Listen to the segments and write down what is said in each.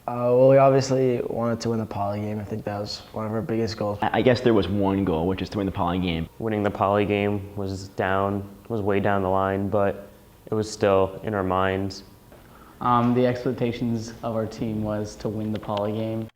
Well, we obviously wanted to win the poly game. I think that was one of our biggest goals. I guess there was one goal, which is to win the poly game. Winning the poly game was way down the line, but it was still in our minds. The expectations of our team was to win the poly game.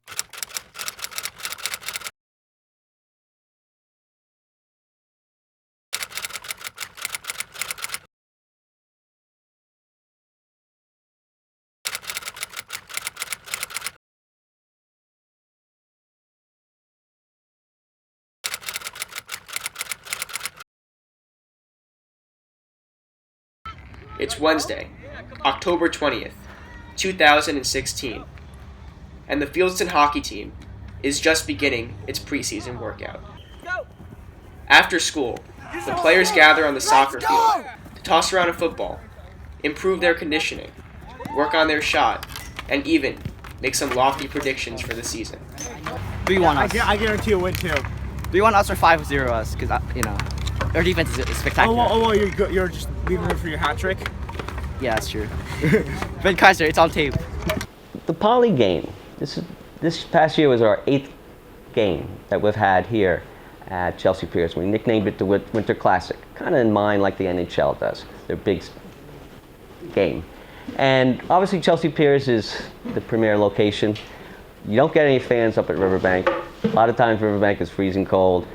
It's Wednesday, October 20th, 2016, and the Fieldston hockey team is just beginning its preseason workout. After school, the players gather on the soccer field to toss around a football, improve their conditioning, work on their shot, and even make some lofty predictions for the season. 3-1 us. I guarantee a win too. 3-1 us or 5-0 us, because, our defense is spectacular. Oh, you're just leaving room for your hat trick? Yeah, that's true. Ben Kaiser, it's on tape. The poly game. This past year was our 8th game that we've had here at Chelsea Piers. We nicknamed it the Winter Classic, kind of in mind like the NHL does, their big game. And obviously Chelsea Piers is the premier location. You don't get any fans up at Riverbank. A lot of times Riverbank is freezing cold.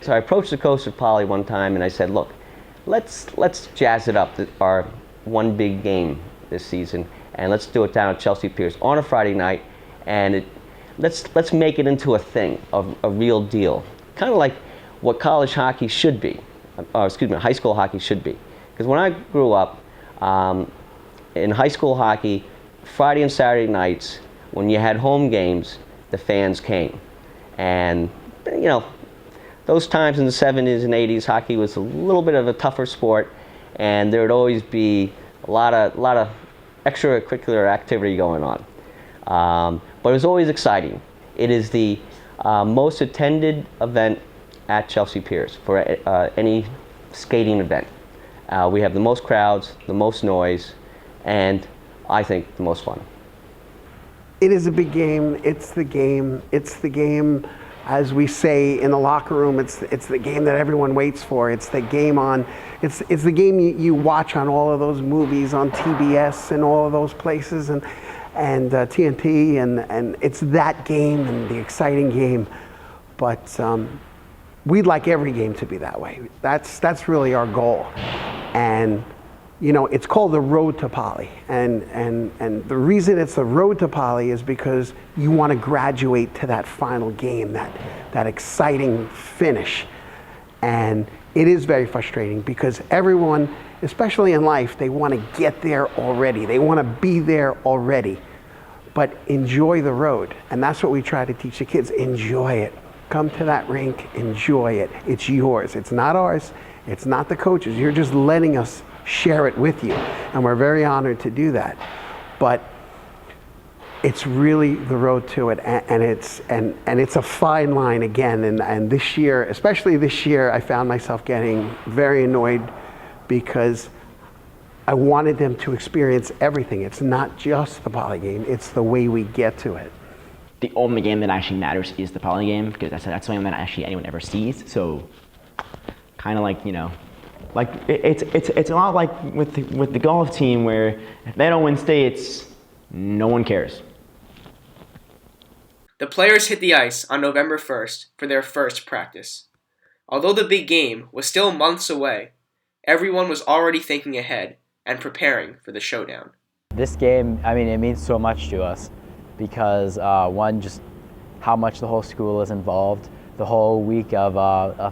So I approached the coach of Poly one time and I said, look, let's jazz it up, our one big game this season, and let's do it down at Chelsea Piers on a Friday night, and let's make it into a thing, a real deal. Kind of like what college hockey should be, high school hockey should be. Because when I grew up, in high school hockey, Friday and Saturday nights, when you had home games, the fans came. And, those times in the 70s and 80s, hockey was a little bit of a tougher sport, and there would always be a lot of extracurricular activity going on. But it was always exciting. It is the most attended event at Chelsea Piers for any skating event. We have the most crowds, the most noise, and I think the most fun. It is a big game. It's the game. It's the game, as we say in the locker room. It's the game that everyone waits for. It's the game It's the game you watch on all of those movies on TBS and all of those places and TNT and it's that game and the exciting game. But we'd like every game to be that way. That's really our goal. And it's called the road to poly, and the reason it's the road to poly is because you want to graduate to that final game, that exciting finish. And it is very frustrating because everyone, especially in life, they want to get there already. They want to be there already. But enjoy the road, and that's what we try to teach the kids. Enjoy it. Come to that rink, enjoy it. It's yours. It's not ours. It's not the coaches. You're just letting us share it with you, and we're very honored to do that. But it's really the road to it, and it's a fine line again. And this year, especially this year, I found myself getting very annoyed because I wanted them to experience everything. It's not just the poly game; it's the way we get to it. The only game that actually matters is the poly game, because that's the only one that actually anyone ever sees. So, kind of like it's a lot like with the golf team, where if they don't win states, no one cares. The players hit the ice on November 1st for their first practice. Although the big game was still months away, everyone was already thinking ahead and preparing for the showdown. This game, it means so much to us because one, just how much the whole school is involved, the whole week of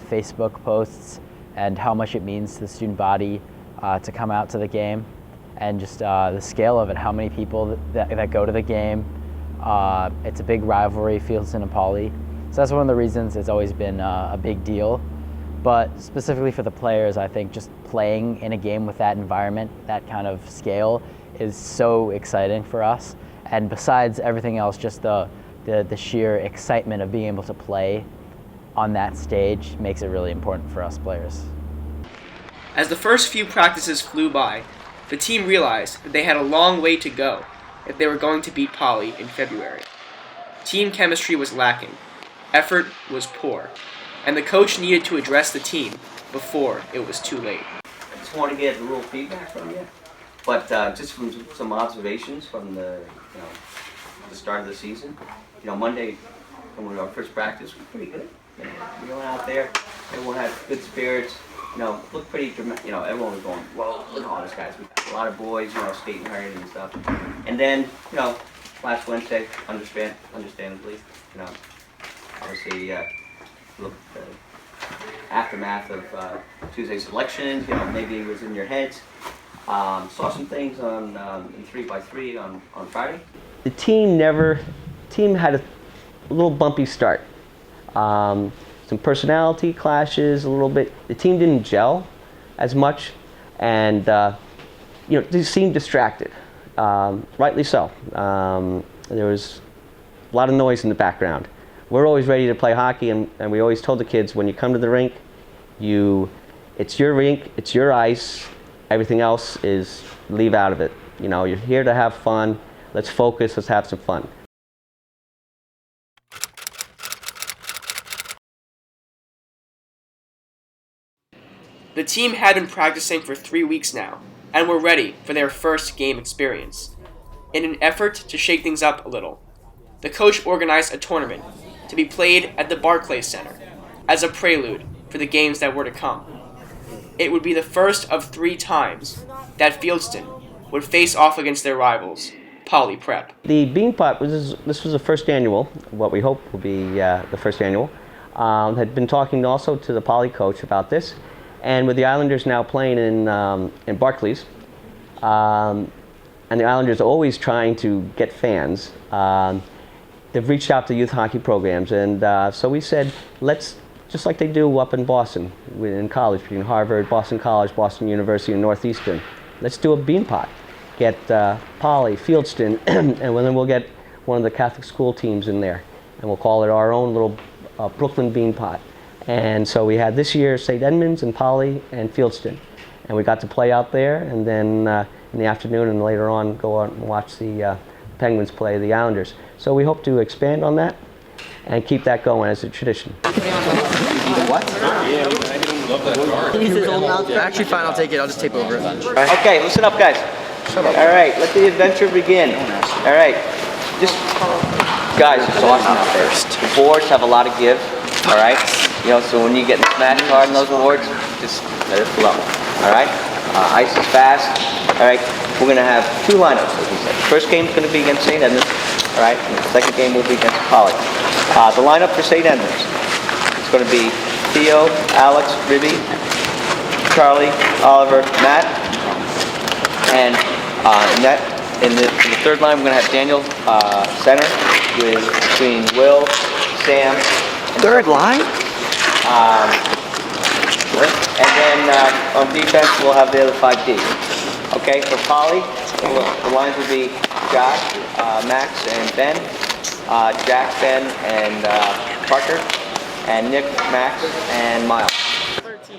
Facebook posts, and how much it means to the student body to come out to the game, and just the scale of it, how many people that go to the game. It's a big rivalry, Fieldston and Poly. So that's one of the reasons it's always been a big deal. But specifically for the players, I think just playing in a game with that environment, that kind of scale, is so exciting for us. And besides everything else, just the sheer excitement of being able to play on that stage makes it really important for us players. As the first few practices flew by, the team realized that they had a long way to go if they were going to beat Poly in February. Team chemistry was lacking, effort was poor, and the coach needed to address the team before it was too late. I just want to get a little feedback from you, but just from some observations from the start of the season. Monday, when our first practice was pretty good. We went out there, everyone had good spirits. Looked pretty dramatic. Everyone was going, whoa, look at all these guys. We got a lot of boys, skating hard and stuff. And then, last Wednesday, understandably, obviously, look at the aftermath of Tuesday's elections. Maybe it was in your heads. Saw some things on in 3x3 on Friday. The team had a little bumpy start. Some personality clashes a little bit. The team didn't gel as much, and they seemed distracted. Rightly so. There was a lot of noise in the background. We're always ready to play hockey, and we always told the kids, when you come to the rink, it's your rink, it's your ice. Everything else is leave out of it. You're here to have fun. Let's focus. Let's have some fun. The team had been practicing for 3 weeks now, and were ready for their first game experience. In an effort to shake things up a little, the coach organized a tournament to be played at the Barclays Center as a prelude for the games that were to come. It would be the first of 3 times that Fieldston would face off against their rivals, Poly Prep. The Beanpot this was the first annual, what we hope will be the first annual. Had been talking also to the Poly coach about this. And with the Islanders now playing in Barclays, and the Islanders always trying to get fans, they've reached out to youth hockey programs, and so we said, let's, just like they do up in Boston, in college, between Harvard, Boston College, Boston University, and Northeastern, let's do a Beanpot. Get Poly, Fieldston, and then we'll get one of the Catholic school teams in there, and we'll call it our own little Brooklyn Beanpot. And so we had this year St. Edmunds and Poly and Fieldston. And we got to play out there, and then in the afternoon and later on go out and watch the Penguins play the Islanders. So we hope to expand on that and keep that going as a tradition. Actually, fine, I'll take it. I'll just tape over it. Okay, listen up, guys. All right, let the adventure begin. All right, guys, it's awesome out there. The boards have a lot of give, all right? So when you get smashed hard in those boards, just let it flow, all right? Ice is fast, all right? We're going to have 2 lineups, as we said. First game is going to be against St. Edmunds, all right? And the second game will be against Poly. The lineup for St. Edmunds is going to be Theo, Alex, Ribby, Charlie, Oliver, Matt, and in the third line, we're going to have Daniel center between Will, Sam, and Third line? and then on defense, we'll have the other 5 Ds. Okay, for Poly, the lines will be Josh, Max, and Ben, Jack, Ben, and Parker, and Nick, Max, and Miles.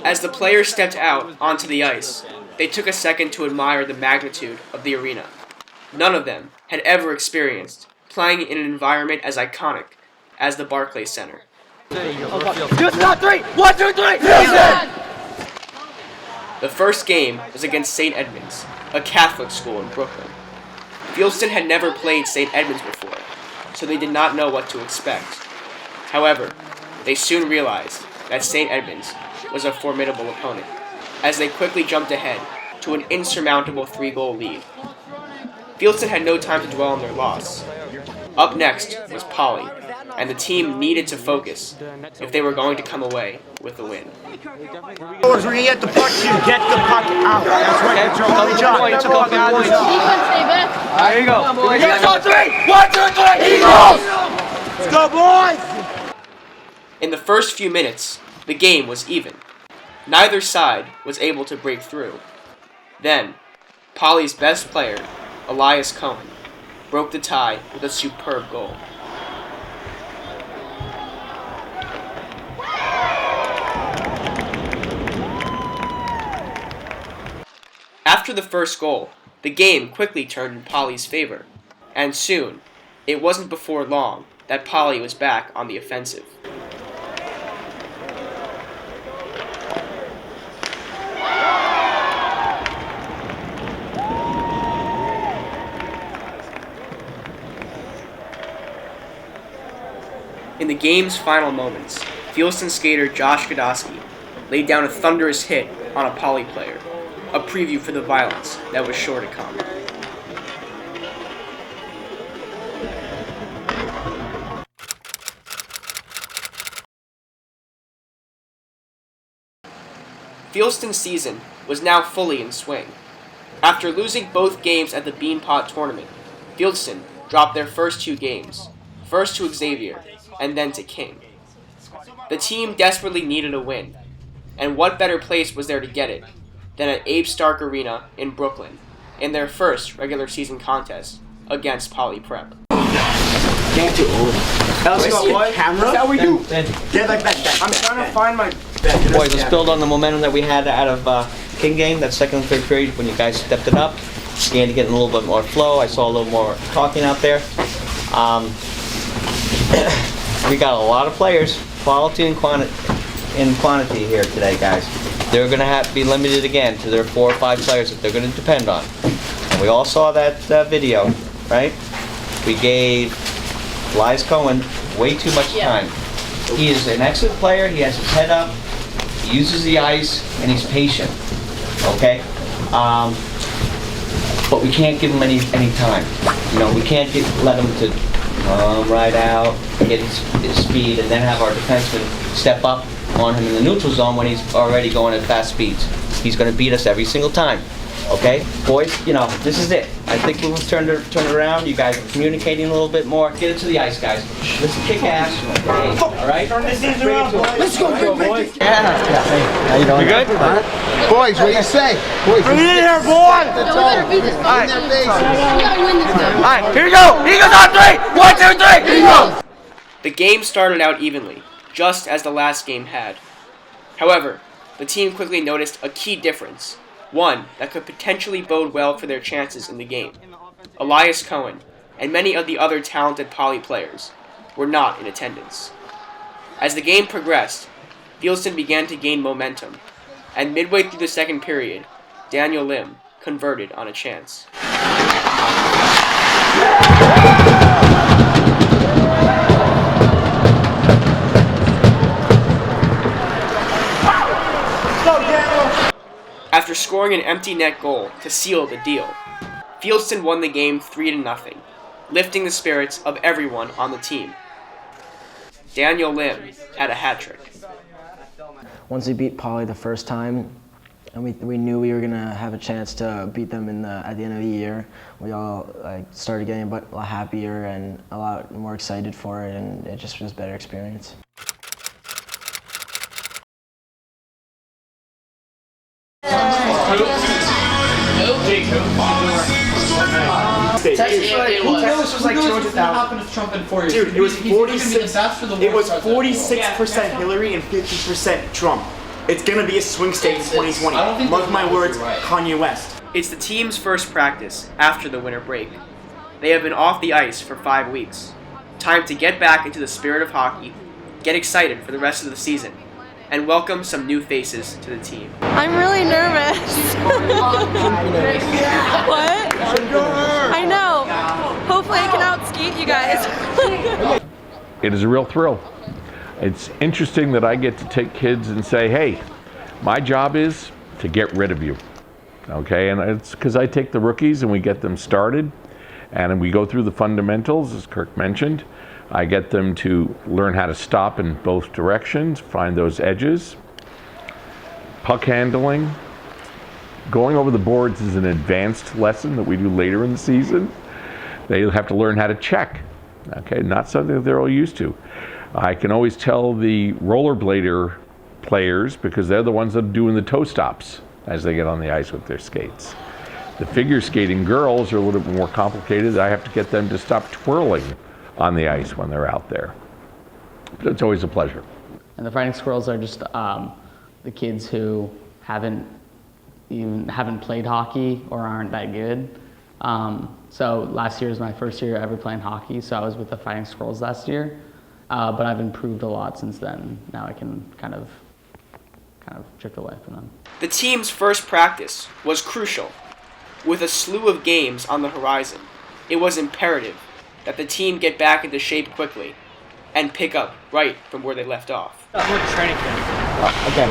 As the players stepped out onto the ice, they took a second to admire the magnitude of the arena. None of them had ever experienced playing in an environment as iconic as the Barclays Center. The first game was against St. Edmunds, a Catholic school in Brooklyn. Fieldston had never played St. Edmunds before, so they did not know what to expect. However, they soon realized that St. Edmunds was a formidable opponent, as they quickly jumped ahead to an insurmountable 3-goal lead. Fieldston had no time to dwell on their loss. Up next was Poly, and the team needed to focus if they were going to come away with the win. We're going to get the puck to get the puck out. That's right. Good job. There you go. 1, 2, 3, Eagles! Let's go, boys! In the first few minutes, the game was even. Neither side was able to break through. Then, Poly's best player, Elias Cohen, broke the tie with a superb goal. After the first goal, the game quickly turned in Poly's favor. And soon, it wasn't before long that Poly was back on the offensive. In the game's final moments, Fieldston skater Josh Godosky laid down a thunderous hit on a Poly player, a preview for the violence that was sure to come. Fieldston's season was now fully in swing. After losing both games at the Beanpot tournament, Fieldston dropped their first 2 games, first to Xavier and then to King. The team desperately needed a win, and what better place was there to get it than at Abe Stark Arena in Brooklyn in their first regular season contest against Poly Prep. Let's go, boy. Camera? That's how we do. Get like that. I'm trying to find my... Boys, let's build on the momentum that we had out of King game, that second and third period when you guys stepped it up. Began to get a little bit more flow. I saw a little more talking out there. We got a lot of players, quality and quantity here today, guys. They're going to be limited again to their 4 or 5 players that they're going to depend on. And we all saw that video, right? We gave Elias Cohen way too much time. He is an excellent player. He has his head up. He uses the ice, and he's patient. Okay, but we can't give him any time. You know, we can't let him to come right out, get his speed, and then have our defenseman step up on him in the neutral zone when he's already going at fast speeds. He's going to beat us every single time. Okay, boys, you know, this is it. I think we'll turn it around. You guys are communicating a little bit more. Get it to the ice, guys. Let's kick ass. Hey, all right? Let's go, boys. Yeah. How you doing? You good? Boys, what do you say? Boys, bring it in here, boy. We better beat this guy. We gotta win this game. All right, here we go. Eagles on 3. 1, 2, 3. Here you go. The game started out evenly, just as the last game had. However, the team quickly noticed a key difference, one that could potentially bode well for their chances in the game. Elias Cohen and many of the other talented Poly players were not in attendance. As the game progressed, Fieldston began to gain momentum, and midway through the second period, Daniel Lim converted on a chance. After scoring an empty net goal to seal the deal, Fieldston won the game 3-0, lifting the spirits of everyone on the team. Daniel Lim had a hat trick. Once we beat Poly the first time, and we knew we were gonna have a chance to beat them at the end of the year, we all started getting a lot happier and a lot more excited for it, and it just was a better experience. Dude, it was 46%. It was 46% Hillary and 50% Trump. It's gonna be a swing state in 2020. Mark my words, Kanye West. It's the team's first practice after the winter break. They have been off the ice for 5 weeks. Time to get back into the spirit of hockey, get excited for the rest of the season, and welcome some new faces to the team. I'm really nervous. What? I know. Hopefully I can outskate you guys. It is a real thrill. It's interesting that I get to take kids and say, hey, my job is to get rid of you. Okay, and it's because I take the rookies and we get them started and we go through the fundamentals, as Kirk mentioned. I get them to learn how to stop in both directions, find those edges. Puck handling. Going over the boards is an advanced lesson that we do later in the season. They have to learn how to check. Okay, not something that they're all used to. I can always tell the rollerblader players because they're the ones that are doing the toe stops as they get on the ice with their skates. The figure skating girls are a little bit more complicated. I have to get them to stop twirling on the ice when they're out there. But it's always a pleasure. And the Fighting Squirrels are just the kids who haven't played hockey or aren't that good. So last year was my first year ever playing hockey, so I was with the Fighting Squirrels last year. But I've improved a lot since then. Now I can kind of drift away from them. The team's first practice was crucial. With a slew of games on the horizon, it was imperative that the team get back into shape quickly and pick up right from where they left off. Training camp. Okay.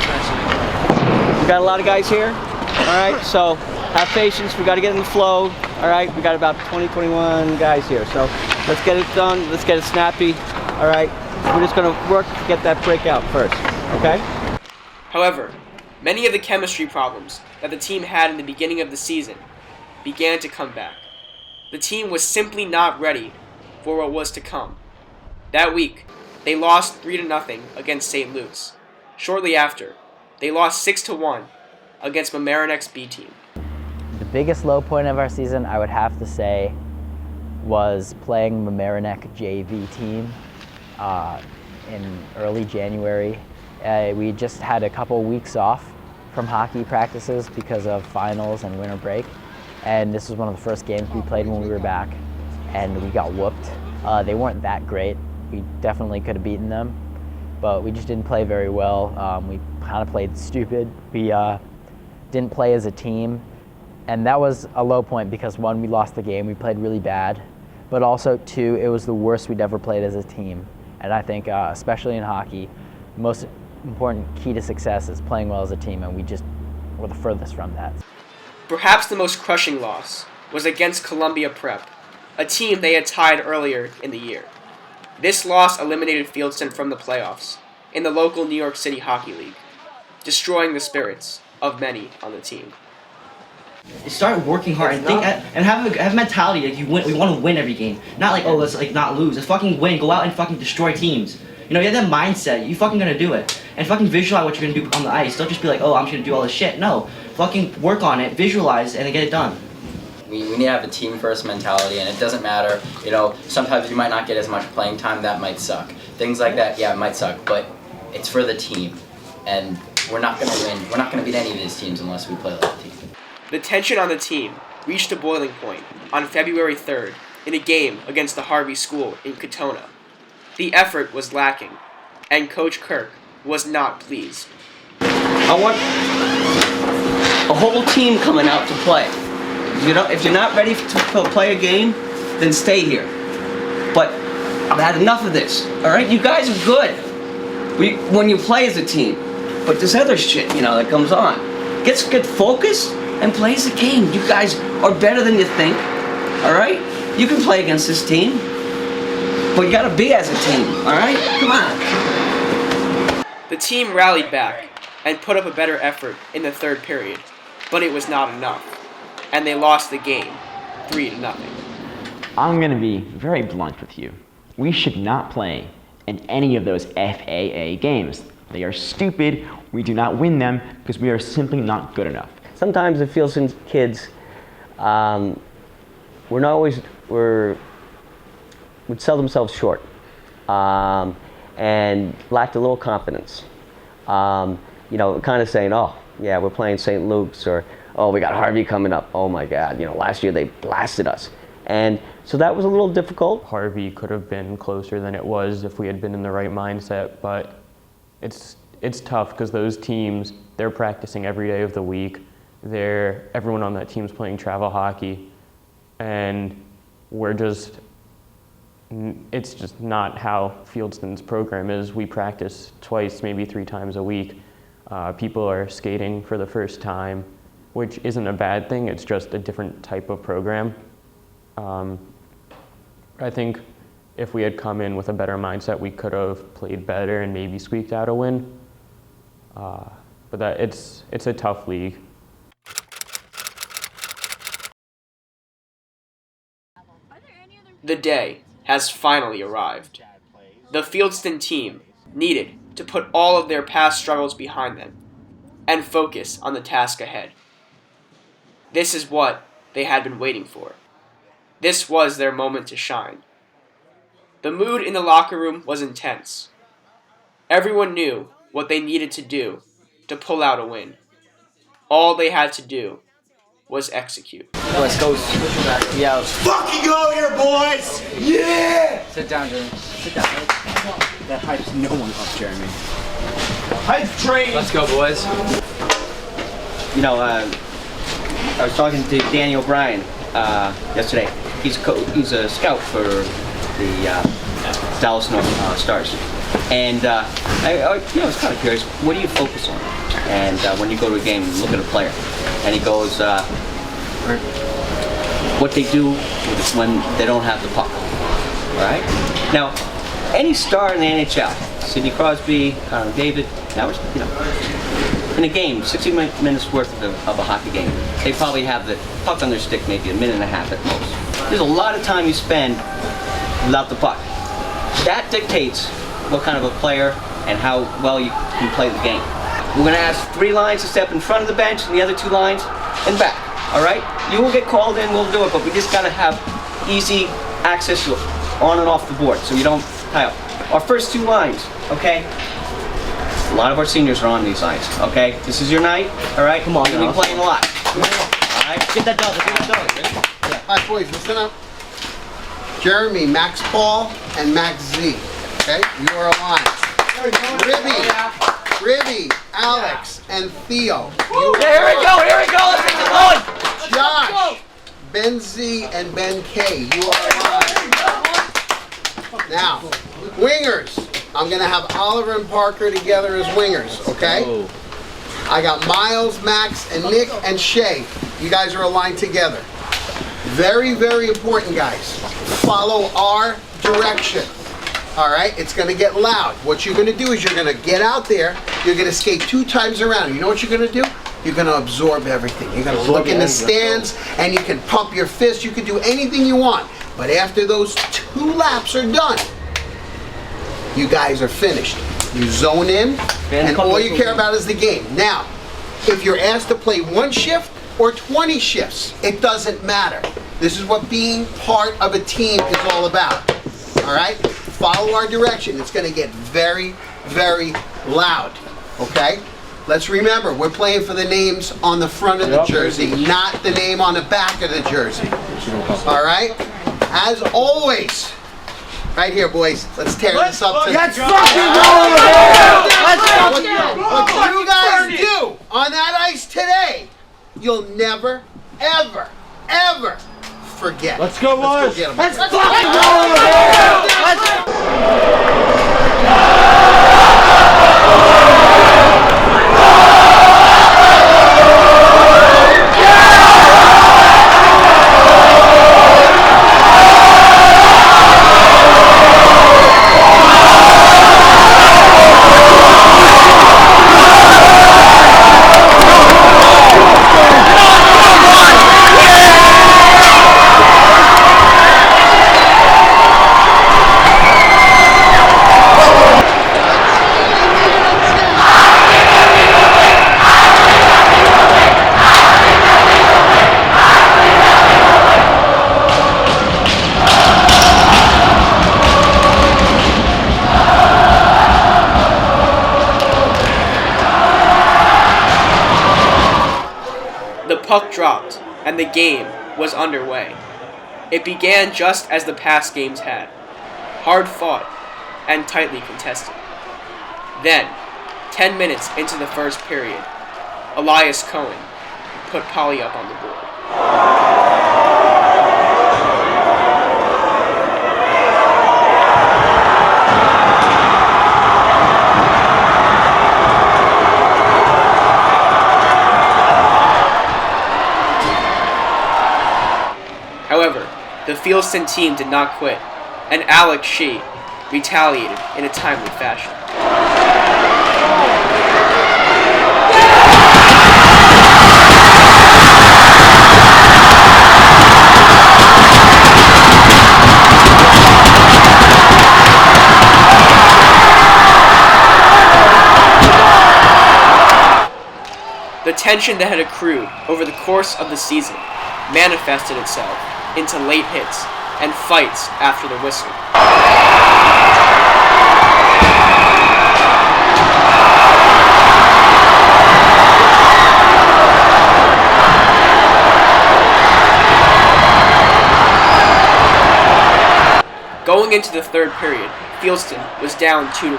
We got a lot of guys here. All right, so have patience. We got to get in the flow. All right, we got about 20, 21 guys here. So let's get it done. Let's get it snappy. All right, we're just going to work to get that breakout first. Okay? However, many of the chemistry problems that the team had in the beginning of the season began to come back. The team was simply not ready for what was to come. That week, they lost 3-0 against St. Luke's. Shortly after, they lost 6-1 against Mamaronek's B team. The biggest low point of our season, I would have to say, was playing Mamaronek JV team in early January. We just had a couple weeks off from hockey practices because of finals and winter break. And this was one of the first games we played when we were back, and we got whooped. They weren't that great. We definitely could have beaten them, but we just didn't play very well. We kind of played stupid. We didn't play as a team, and that was a low point because one, we lost the game, we played really bad, but also two, it was the worst we'd ever played as a team. And I think, especially in hockey, most important key to success is playing well as a team, and we just were the furthest from that. Perhaps the most crushing loss was against Columbia Prep, a team they had tied earlier in the year. This loss eliminated Fieldston from the playoffs in the local New York City Hockey League, destroying the spirits of many on the team. Start working hard and think and have a mentality like you win. We want to win every game, not like let's like not lose. Let's fucking win. Go out and fucking destroy teams. You know, you have that mindset. You fucking gonna do it and fucking visualize what you're gonna do on the ice. Don't just be like, oh, I'm just gonna do all this shit. No, fucking work on it, visualize, and then get it done. We need to have a team-first mentality, and it doesn't matter, you know, sometimes you might not get as much playing time, that might suck. Things like that, yeah, it might suck, but it's for the team, and we're not going to win. We're not going to beat any of these teams unless we play like a team. The tension on the team reached a boiling point on February 3rd in a game against the Harvey School in Katona. The effort was lacking, and Coach Kirk was not pleased. I want a whole team coming out to play. You know, if you're not ready to play a game, then stay here. But I've had enough of this. All right, you guys are good when you play as a team. But this other shit, you know, that comes on. Get focused and play as a game. You guys are better than you think. All right, you can play against this team, but you gotta be as a team. All right, come on. The team rallied back and put up a better effort in the third period, but it was not enough, and they lost the game 3-0. I'm going to be very blunt with you. We should not play in any of those FAA games. They are stupid. We do not win them because we are simply not good enough. Sometimes the Fieldston kids, would sell themselves short and lacked a little confidence. You know, kind of saying, oh, yeah, we're playing St. Luke's, or, oh, we got Harvey coming up. Oh my God, you know, last year they blasted us. And so that was a little difficult. Harvey could have been closer than it was if we had been in the right mindset, but it's tough because those teams, they're practicing every day of the week. Everyone on that team's playing travel hockey, and it's just not how Fieldston's program is. We practice twice, maybe 3 times a week. People are skating for the first time, which isn't a bad thing. It's just a different type of program. I think if we had come in with a better mindset, we could have played better and maybe squeaked out a win. But it's a tough league. The day has finally arrived. The Fieldston team needed to put all of their past struggles behind them and focus on the task ahead. This is what they had been waiting for. This was their moment to shine. The mood in the locker room was intense. Everyone knew what they needed to do to pull out a win. All they had to do was execute. Let's go. Yeah. Fucking go here, boys! Yeah! Sit down, Jeremy. Sit down. That hypes no one up, Jeremy. Hype train! Let's go, boys. You know, I was talking to Danny O'Brien yesterday. He's a scout for the Dallas North Stars. And I was kind of curious, what do you focus on? And when you go to a game and look at a player, and he goes, what they do when they don't have the puck. All right? Now, any star in the NHL, Sidney Crosby, Connor McDavid, now in a game, 60 minutes worth of a hockey game, they probably have the puck on their stick maybe a minute and a half at most. There's a lot of time you spend without the puck. That dictates what kind of a player and how well you can play the game. We're going to ask 3 lines to step in front of the bench and the other 2 lines in back. All right? You will get called in, we'll do it, but we just got to have easy access to on and off the board so you don't tie up. Our first 2 lines, okay? A lot of our seniors are on these lines, okay? This is your night, all right? Come on, you'll be playing a lot. All right? Get that done, get that done. Ready? Yeah. All right, boys, listen up. Jeremy, Max Paul, and Max Z. Okay? You are aligned. Ribby, Alex, and Theo. Here we go, let's get it going. Josh, Ben Z, and Ben K. You are aligned. Now, wingers. I'm going to have Oliver and Parker together as wingers, okay? I got Miles, Max, and Nick, and Shay. You guys are aligned together. Very, very important, guys. Follow our direction. All right, it's going to get loud. What you're going to do is you're going to get out there. You're going to skate 2 times around. You know what you're going to do? You're going to absorb everything. You're going to look in the stands, and you can pump your fist. You can do anything you want. But after those 2 laps are done, you guys are finished. You zone in, and all you care about is the game. Now, if you're asked to play 1 shift or 20 shifts, it doesn't matter. This is what being part of a team is all about. All right? Follow our direction. It's going to get very, very loud. Okay? Let's remember, we're playing for the names on the front of the jersey, not the name on the back of the jersey. All right? As always, right here, boys. Let's tear this up. Let's fucking roll! What you guys do on that ice today, you'll never, ever, ever forget. Let's go, boys! Let's fucking roll! The puck dropped, and the game was underway. It began just as the past games had, hard fought and tightly contested. Then, 10 minutes into the first period, Elias Cohen put Polly up on the board. However, the Fieldston team did not quit, and Alex Shee retaliated in a timely fashion. The tension that had accrued over the course of the season manifested itself into late hits and fights after the whistle. Going into the third period, Fieldston was down 2-1.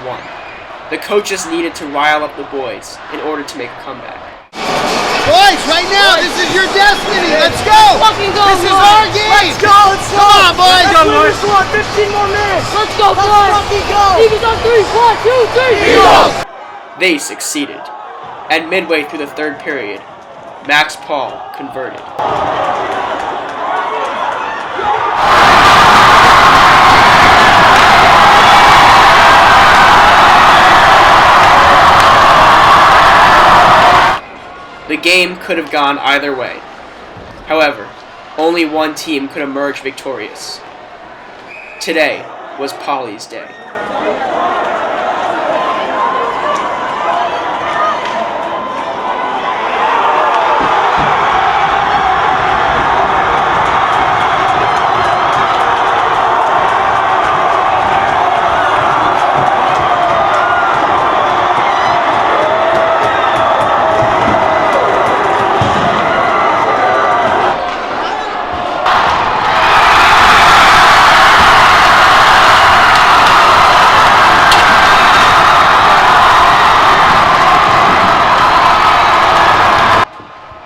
The coaches needed to rile up the boys in order to make a comeback. Boys, right now, this is your destiny. Let's go. Fucking go, This is our game. Let's go. Come on, boys. Let's go, boys. 15 more minutes. Let's go, boys. Let's fucking go. Eagles on 3. 1, 2, 3. They succeeded. And midway through the third period, Max Paul converted. The game could have gone either way. However, only one team could emerge victorious. Today was Poly's day.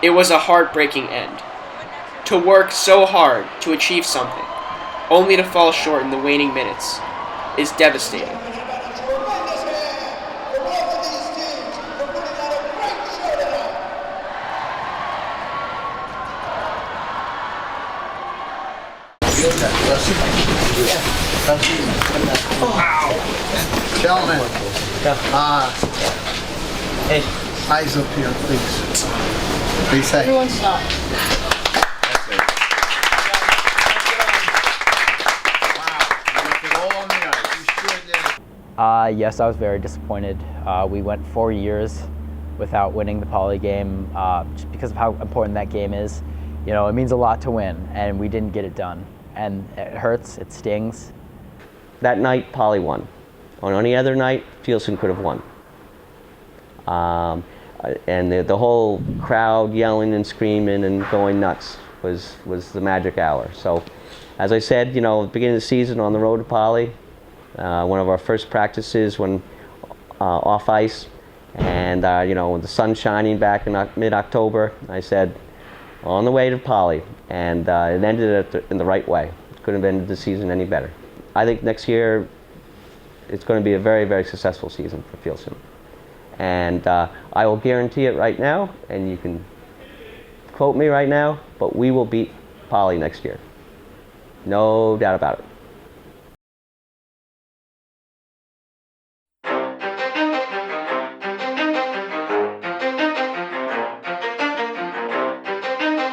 It was a heartbreaking end. To work so hard to achieve something, only to fall short in the waning minutes, is devastating. Gentlemen, hey, eyes up here, please. Be safe. Everyone stop. Yes, I was very disappointed. We went 4 years without winning the Poly game just because of how important that game is. You know, it means a lot to win, and we didn't get it done. And it hurts, it stings. That night, Poly won. On any other night, Fieldston could have won. And the whole crowd yelling and screaming and going nuts was the magic hour. So, as I said, you know, at the beginning of the season on the road to Poly, one of our first practices when off ice, and you know, with the sun shining back in mid-October, I said, on the way to Poly, and it ended in the right way. It couldn't have ended the season any better. I think next year it's going to be a very, very successful season for Fieldston. And I will guarantee it right now, and you can quote me right now, but we will beat Poly next year. No doubt about it.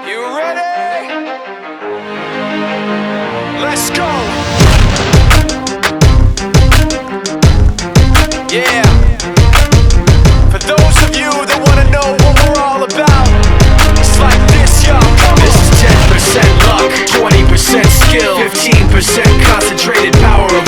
You ready? Let's go! Yeah. For those of you that want to know what we're all about, it's like this, y'all. This is 10% luck, 20% skill, 15% concentrated power of